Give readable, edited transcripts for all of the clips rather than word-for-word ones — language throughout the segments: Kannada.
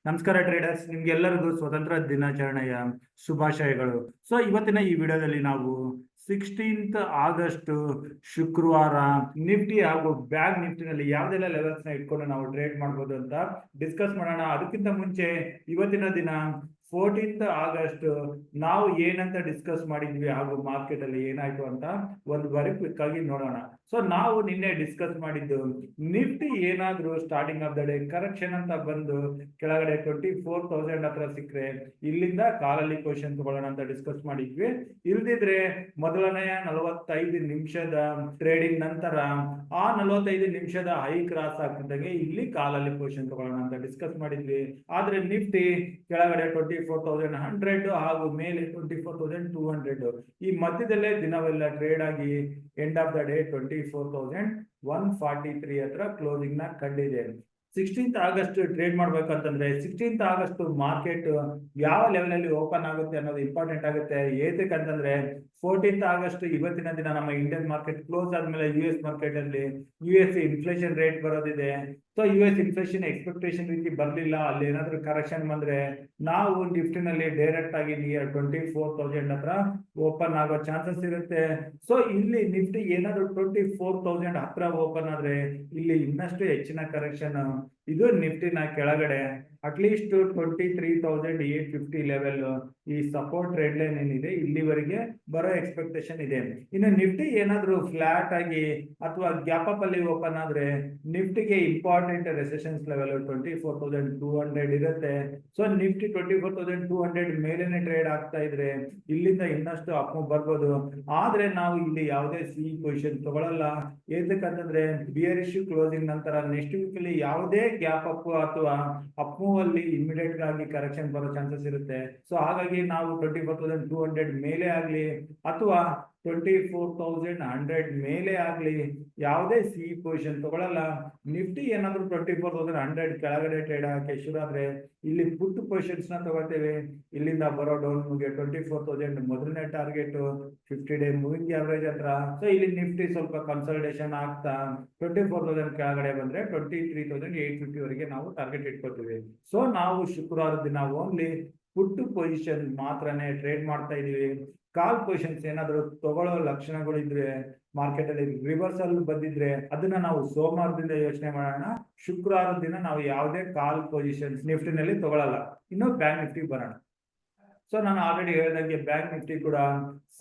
ನಮಸ್ಕಾರ ಟ್ರೇಡರ್ಸ್, ನಿಮ್ಗೆಲ್ಲರಿಗೂ ಸ್ವತಂತ್ರ ದಿನಾಚರಣೆಯ ಶುಭಾಶಯಗಳು. ಸೊ ಇವತ್ತಿನ ಈ ವಿಡಿಯೋದಲ್ಲಿ ನಾವು 16 ಆಗಸ್ಟ್ ಶುಕ್ರವಾರ ನಿಫ್ಟಿ ಹಾಗೂ ಬ್ಯಾಂಕ್ ನಿಫ್ಟಿನಲ್ಲಿ ಯಾವ್ದೆಲ್ಲ ಲೆವೆಲ್ಸ್ ನ ಇಟ್ಕೊಂಡು ನಾವು ಟ್ರೇಡ್ ಮಾಡ್ಬೋದು ಅಂತ ಡಿಸ್ಕಸ್ ಮಾಡೋಣ. ಅದಕ್ಕಿಂತ ಮುಂಚೆ ಇವತ್ತಿನ ದಿನ 14 ಆಗಸ್ಟ್ ನಾವು ಏನಂತ ಡಿಸ್ಕಸ್ ಮಾಡಿದ್ವಿ ಹಾಗೂ ಮಾರ್ಕೆಟ್ ಅಲ್ಲಿ ಏನಾಯ್ತು ಅಂತ ಒಂದು ಬಾರಿ ಕ್ವಿಕ್ ಆಗಿ ನೋಡೋಣ. ಸೊ ನಾವು ನಿನ್ನೆ ಡಿಸ್ಕಸ್ ಮಾಡಿದ್ದು ನಿಫ್ಟಿ ಏನಾದ್ರೂ starting of the day correction ಅಂತ ಬಂದು ಕೆಳಗಡೆ 24,000 ಹತ್ರ ಸಿಕ್ಕರೆ ಇಲ್ಲಿಂದ ಕಾಲಲ್ಲಿ ಕ್ವಶನ್ ತಗೊಳ್ಳೋಣ ಅಂತ ಡಿಸ್ಕಸ್ ಮಾಡಿದ್ವಿ. ಇಲ್ದಿದ್ರೆ ಮೊದಲನೆಯ 45 ನಿಮಿಷದ ಟ್ರೇಡಿಂಗ್ ನಂತರ ಆ 45 ನಿಮಿಷದ ಹೈ ಕ್ರಾಸ್ ಆಗ್ತಿದ್ದಂಗೆ ಇಲ್ಲಿ ಕಾಲಲ್ಲಿ ಕ್ವಶನ್ ತಗೊಳ್ಳೋಣ ಅಂತ ಡಿಸ್ಕಸ್ ಮಾಡಿದ್ವಿ. ಆದ್ರೆ ನಿಫ್ಟಿ ಕೆಳಗಡೆ 24,100 ಹಾಗೂ ಮೇಲೆ 24,200 ಈ ಮಧ್ಯದಲ್ಲೇ ದಿನವೆಲ್ಲ ಟ್ರೇಡ್ ಆಗಿ ಎಂಡ್ ಆಫ್ ದ ಡೇ 24,143 ಹತ್ರ ಕ್ಲೋಸಿಂಗ್ ನ ಕಂಡಿದೆ. 16 ಆಗಸ್ಟ್ ಟ್ರೇಡ್ ಮಾಡ್ಬೇಕಂತಂದ್ರೆ 16 ಆಗಸ್ಟ್ ಮಾರ್ಕೆಟ್ ಯಾವ ಲೆವೆಲ್ ಅಲ್ಲಿ ಓಪನ್ ಆಗುತ್ತೆ ಅನ್ನೋದು ಇಂಪಾರ್ಟೆಂಟ್ ಆಗುತ್ತೆ. ಏತಕ್ಕಂತಂದ್ರೆ 14 ಆಗಸ್ಟ್ ಇವತ್ತಿನ ದಿನ ನಮ್ಮ ಇಂಡಿಯನ್ ಮಾರ್ಕೆಟ್ ಕ್ಲೋಸ್ ಆದ್ಮೇಲೆ US ಮಾರ್ಕೆಟ್ ಅಲ್ಲಿ US ಇನ್ಫ್ಲೇಷನ್ ರೇಟ್ ಬರೋದಿದೆ. ಸೊ US ಇನ್ಫ್ಲೇಷನ್ ಎಕ್ಸ್ಪೆಕ್ಟೇಷನ್ ರೀತಿ ಬರ್ಲಿಲ್ಲ, ಅಲ್ಲಿ ಏನಾದ್ರೂ ಕರೆಕ್ಷನ್ ಬಂದ್ರೆ ನಾವು ನಿಫ್ಟಿನಲ್ಲಿ ಡೈರೆಕ್ಟ್ ಆಗಿ ನಿಯರ್ 24,000 ಹತ್ರ ಓಪನ್ ಆಗೋ ಚಾನ್ಸಸ್ ಇರುತ್ತೆ. ಸೊ ಇಲ್ಲಿ ನಿಫ್ಟಿ ಏನಾದ್ರು 24,000 ಹತ್ರ ಓಪನ್ ಆದ್ರೆ ಇಲ್ಲಿ ಇನ್ನಷ್ಟು ಹೆಚ್ಚಿನ ಕರೆಕ್ಷನ್ ಇದು ನಿಫ್ಟಿನ ಕೆಳಗಡೆ ಅಟ್ಲೀಸ್ಟ್ 23,850 ಲೆವೆಲ್ ಈ ಸಪೋರ್ಟ್ ರೆಡ್ ಲೈನ್ ಏನಿದೆ ಇಲ್ಲಿವರೆಗೆ ಬರೋ ಎಕ್ಸ್ಪೆಕ್ಟೇಷನ್ ಇದೆ. ಇನ್ನು ನಿಫ್ಟಿ ಏನಾದ್ರೂ ಫ್ಲಾಟ್ ಆಗಿ ಅಥವಾ ಗ್ಯಾಪ್ ಅಪ್ ಅಲ್ಲಿ ಓಪನ್ ಆದ್ರೆ ನಿಫ್ಟಿಗೆ ಇಂಪಾರ್ಟೆಂಟ್ ರೆಸಿಸ್ಟೆನ್ಸ್ ಲೆವೆಲ್ 24,200 ಇರುತ್ತೆ. ಸೊ ನಿಫ್ಟಿ 24,200 ಮೇಲೆನೆ ಟ್ರೇಡ್ ಆಗ್ತಾ ಇದ್ರೆ ಇಲ್ಲಿಂದ ಇನ್ನಷ್ಟು ಅಪ್ ಬರ್ಬೋದು. ಆದ್ರೆ ನಾವು ಇಲ್ಲಿ ಯಾವುದೇ ಸಿ ಪೊಸಿಷನ್ ತಗೊಳ್ಳಲ್ಲ. ಏತಕ್ಕಂತಂದ್ರೆ ಬಿಯರಿಶ್ ಕ್ಲೋಸಿಂಗ್ ನಂತರ ನೆಕ್ಸ್ಟ್ ವೀಕ್ ಅಲ್ಲಿ ಯಾವುದೇ ಗ್ಯಾಪ್ ಅಪ್ ಅಥವಾ ಅಪ್ ಮೂವ್ ಅಲ್ಲಿ ಇಮಿಡಿಯೇಟ್ ಆಗಿ ಕರೆಕ್ಷನ್ ಬರೋ ಚಾನ್ಸಸ್ ಇರುತ್ತೆ. ಸೊ ಹಾಗಾಗಿ ನಾವು 24,200 ಮೇಲೆ ಆಗ್ಲಿ ಅಥವಾ 24,100 ಮೇಲೆ ಆಗ್ಲಿ ಯಾವುದೇ ಸಿ ಪೊಸಿಷನ್ ತಗೊಳ್ಳಲ್ಲ. ನಿಫ್ಟಿ ಏನಾದ್ರು 24,100 ಕೆಳಗಡೆ ಟ್ರೇಡ್ ಆಗಕ್ಕೆ ಶುರು ಆದ್ರೆ ಇಲ್ಲಿ ಪುಟ್ ಪೊಸಿಷನ್ಸ್ ನ ತಗೋತೇವೆ. ಇಲ್ಲಿಂದ ಬರೋ ಡೌನ್ ಮುಗಿಗೆ 24,000 ಮೊದಲನೇ ಟಾರ್ಗೆಟ್ 50 ಡೇ ಮೂವಿಂಗ್ ಅವರೇಜ್ ಹತ್ರ. ಸೊ ಇಲ್ಲಿ ನಿಫ್ಟಿ ಸ್ವಲ್ಪ ಕನ್ಸಲ್ಟೇಷನ್ ಆಗ್ತಾ 24,000 ಕೆಳಗಡೆ ಬಂದ್ರೆ 23,850 ವರೆಗೆ ನಾವು ಟಾರ್ಗೆಟ್ ಇಟ್ಕೋತೀವಿ. ಸೊ ನಾವು ಶುಕ್ರವಾರ ದಿನ ಓನ್ಲಿ ಪುಟ್ ಪೊಸಿಷನ್ ಮಾತ್ರನೇ ಟ್ರೇಡ್ ಮಾಡ್ತಾ ಇದೀವಿ. ಕಾಲ್ ಪೊಸಿಷನ್ಸ್ ಏನಾದ್ರು ತಗೊಳ್ಳೋ ಲಕ್ಷಣಗಳು ಇದ್ರೆ ಮಾರ್ಕೆಟ್ ಅಲ್ಲಿ ರಿವರ್ಸಲ್ ಬಂದಿದ್ರೆ ಅದನ್ನ ನಾವು ಸೋಮವಾರದಿಂದ ಯೋಚನೆ ಮಾಡೋಣ. ಶುಕ್ರವಾರ ದಿನ ನಾವು ಯಾವುದೇ ಕಾಲ್ ಪೊಸಿಷನ್ಸ್ ನಿಫ್ಟಿನಲ್ಲಿ ತಗೊಳ್ಳಲ್ಲ. ಇನ್ನು ಬ್ಯಾಂಕ್ ನಿಫ್ಟಿ ಬರೋಣ. ಸೊ ನಾನು ಆಲ್ರೆಡಿ ಹೇಳಿದಂಗೆ ಬ್ಯಾಂಕ್ ನಿಫ್ಟಿ ಕೂಡ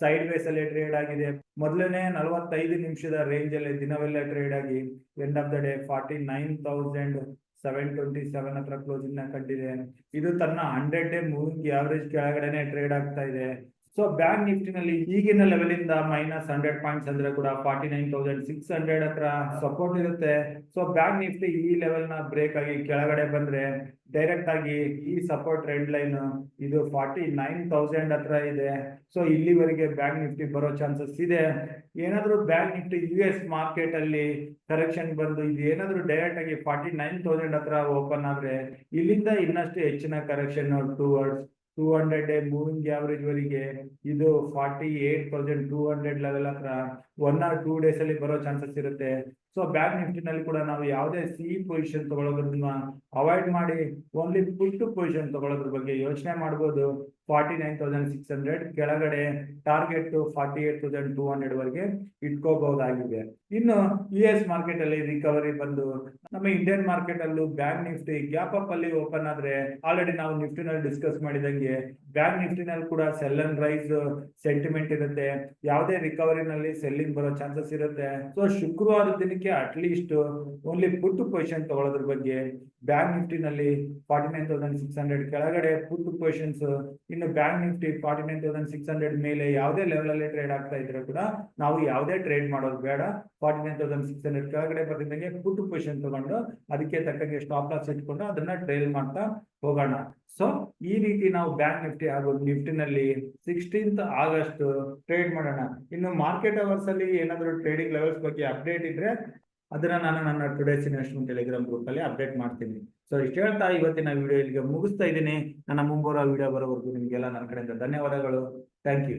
ಸೈಡ್ ವೇಸ್ ಅಲ್ಲಿ ಟ್ರೇಡ್ ಆಗಿದೆ. ಮೊದಲನೇ 45 ನಿಮಿಷದ ರೇಂಜ್ ಅಲ್ಲಿ ದಿನವೆಲ್ಲ ಟ್ರೇಡ್ ಆಗಿ ಎಂಡ್ ಆಫ್ ದ ಡೇ 49,727 ಹತ್ರ ಕ್ಲೋಸಿಂಗ್ ನ ಕಂಡಿದೆ. ಇದು ತನ್ನ 100 ಡೇ ಮೂವಿಂಗ್ ಅವರೇಜ್ ಕೆಳಗಡೆನೆ ಟ್ರೇಡ್ ಆಗ್ತಾ ಇದೆ. ಸೊ ಬ್ಯಾಂಕ್ ನಿಫ್ಟಿನಲ್ಲಿ ಈಗಿನ ಲೆವೆಲ್ ಇಂದ -100 ಪಾಯಿಂಟ್ಸ್ ಅಂದ್ರೆ ಕೂಡ 49,600 ಹತ್ರ ಸಪೋರ್ಟ್ ಇರುತ್ತೆ. ಸೊ ಬ್ಯಾಂಕ್ ನಿಫ್ಟಿ ಈ ಲೆವೆಲ್ ನ ಬ್ರೇಕ್ ಆಗಿ ಕೆಳಗಡೆ ಬಂದ್ರೆ ಡೈರೆಕ್ಟ್ ಆಗಿ ಈ ಸಪೋರ್ಟ್ ರೆಡ್ ಲೈನ್ ಇದು 49,000 ಹತ್ರ ಇದೆ. ಸೊ ಇಲ್ಲಿವರೆಗೆ ಬ್ಯಾಂಕ್ ನಿಫ್ಟಿ ಬರೋ ಚಾನ್ಸಸ್ ಇದೆ. ಏನಾದ್ರೂ ಬ್ಯಾಂಕ್ ನಿಫ್ಟಿ US ಮಾರ್ಕೆಟ್ ಅಲ್ಲಿ ಕರೆಕ್ಷನ್ ಬಂದು ಇದು ಏನಾದ್ರೂ ಡೈರೆಕ್ಟ್ ಆಗಿ 49,000 ಹತ್ರ ಓಪನ್ ಆದ್ರೆ ಇಲ್ಲಿಂದ ಇನ್ನಷ್ಟು ಹೆಚ್ಚಿನ correction towards 200 day moving average ವರೆಗೆ ಇದು 48,200 ಲೆವೆಲ್ ಹತ್ರ 1 or 2 ಡೇಸ್ ಅಲ್ಲಿ ಬರೋ ಚಾನ್ಸಸ್ ಇರುತ್ತೆ. ಸೊ ಬ್ಯಾಂಕ್ ನಿಫ್ಟಿನಲ್ಲಿ ಕೂಡ ನಾವು ಯಾವುದೇ ಸಿ ಪೊಸಿಷನ್ ತಗೊಳ್ಳೋದ್ರನ್ನ ಅವಾಯ್ಡ್ ಮಾಡಿ ಓನ್ಲಿ ಪುಟ್ ಪೊಸಿಷನ್ ತಗೊಳ್ಳೋದ್ರ ಬಗ್ಗೆ ಯೋಚನೆ ಮಾಡಬಹುದು. 49,600 ಕೆಳಗಡೆ ಟಾರ್ಗೆಟ್ 48,200 ವರೆಗೆ ಇಟ್ಕೋಬಹುದಾಗಿದೆ. ಇನ್ನು US ಮಾರ್ಕೆಟ್ ಅಲ್ಲಿ ರಿಕವರಿ ಬಂದು ನಮ್ಮ ಇಂಡಿಯನ್ ಮಾರ್ಕೆಟ್ ಅಲ್ಲೂ ಬ್ಯಾಂಕ್ ನಿಫ್ಟಿ ಗ್ಯಾಪ್ ಅಪ್ ಅಲ್ಲಿ ಓಪನ್ ಆದ್ರೆ ಆಲ್ರೆಡಿ ನಾವು ನಿಫ್ಟಿನಲ್ಲಿ ಡಿಸ್ಕಸ್ ಮಾಡಿದಂಗೆ ಬ್ಯಾಂಕ್ ನಿಫ್ಟಿನಲ್ಲಿ ಕೂಡ ಸೆಲ್ ಅಂಡ್ ರೈಸ್ ಸೆಂಟಿಮೆಂಟ್ ಇರುತ್ತೆ. ಯಾವುದೇ ರಿಕವರಿನಲ್ಲಿ ಸೆಲ್ಲಿಂಗ್ ಬರೋ ಚಾನ್ಸಸ್ ಇರುತ್ತೆ. ಸೊ ಶುಕ್ರವಾರ ದಿನಕ್ಕೆ ಅಟ್ಲೀಸ್ಟ್ ಓನ್ಲಿ ಪುಟ್ ಪೊಸಿಷನ್ ತಗೊಳ್ಳೋದ್ರ ಬಗ್ಗೆ ಬ್ಯಾಂಕ್ ನಿಫ್ಟಿನಲ್ಲಿ 49,600 ಕೆಳಗಡೆ ಪುಟ್ ಪೊಸಿಷನ್ಸ್. ಇನ್ನು ಬ್ಯಾಂಕ್ ನಿಫ್ಟಿ 49,600 ಮೇಲೆ ಯಾವುದೇ ಲೆವೆಲ್ ಅಲ್ಲಿ ಟ್ರೇಡ್ ಆಗ್ತಾ ಇದ್ರೆ ಕೂಡ ನಾವು ಯಾವುದೇ ಟ್ರೇಡ್ ಮಾಡೋದು ಬೇಡ. 49,600 ಕೆಳಗಡೆ ಬರ್ತಿದ್ದಂಗೆ ಪುಟ್ ಪೊಸಿಷನ್ ತಗೊಂಡು ಅದಕ್ಕೆ ತಕ್ಕಂಗೆ ಸ್ಟಾಪ್ ಲಾಸ್ ಇಟ್ಕೊಂಡು ಅದನ್ನ ಟ್ರೇಲ್ ಮಾಡ್ತಾ ಹೋಗೋಣ. ಸೊ ಈ ರೀತಿ ನಾವು ಬ್ಯಾಂಕ್ ನಿಫ್ಟಿ ಹಾಗೂ ನಿಫ್ಟಿನಲ್ಲಿ 16 ಆಗಸ್ಟ್ ಟ್ರೇಡ್ ಮಾಡೋಣ. ಇನ್ನು ಮಾರ್ಕೆಟ್ ಅವರ್ಸ್ ಅಲ್ಲಿ ಏನಾದರೂ ಟ್ರೇಡಿಂಗ್ ಲೆವೆಲ್ಸ್ ಬಗ್ಗೆ ಅಪ್ಡೇಟ್ ಇದ್ರೆ ಅದನ್ನ ನಾನು ನನ್ನ ಟುಡೇಸ್ ಇನ್ವೆಸ್ಟ್ಮೆಂಟ್ ಟೆಲಿಗ್ರಾಮ್ ಗ್ರೂಪ್ ಅಲ್ಲಿ ಅಪ್ಡೇಟ್ ಮಾಡ್ತೀನಿ. ಸೊ ಇಷ್ಟು ಹೇಳ್ತಾ ಇವತ್ತಿನ ವಿಡಿಯೋ ಇಲ್ಲಿಗೆ ಮುಗಿಸ್ತಾ ಇದ್ದೀನಿ. ನನ್ನ ಮುಂಬರುವ ವಿಡಿಯೋ ಬರೋವರೆಗೂ ನಿಮಗೆಲ್ಲ ನನ್ನ ಕಡೆಯಿಂದ ಧನ್ಯವಾದಗಳು. Thank you.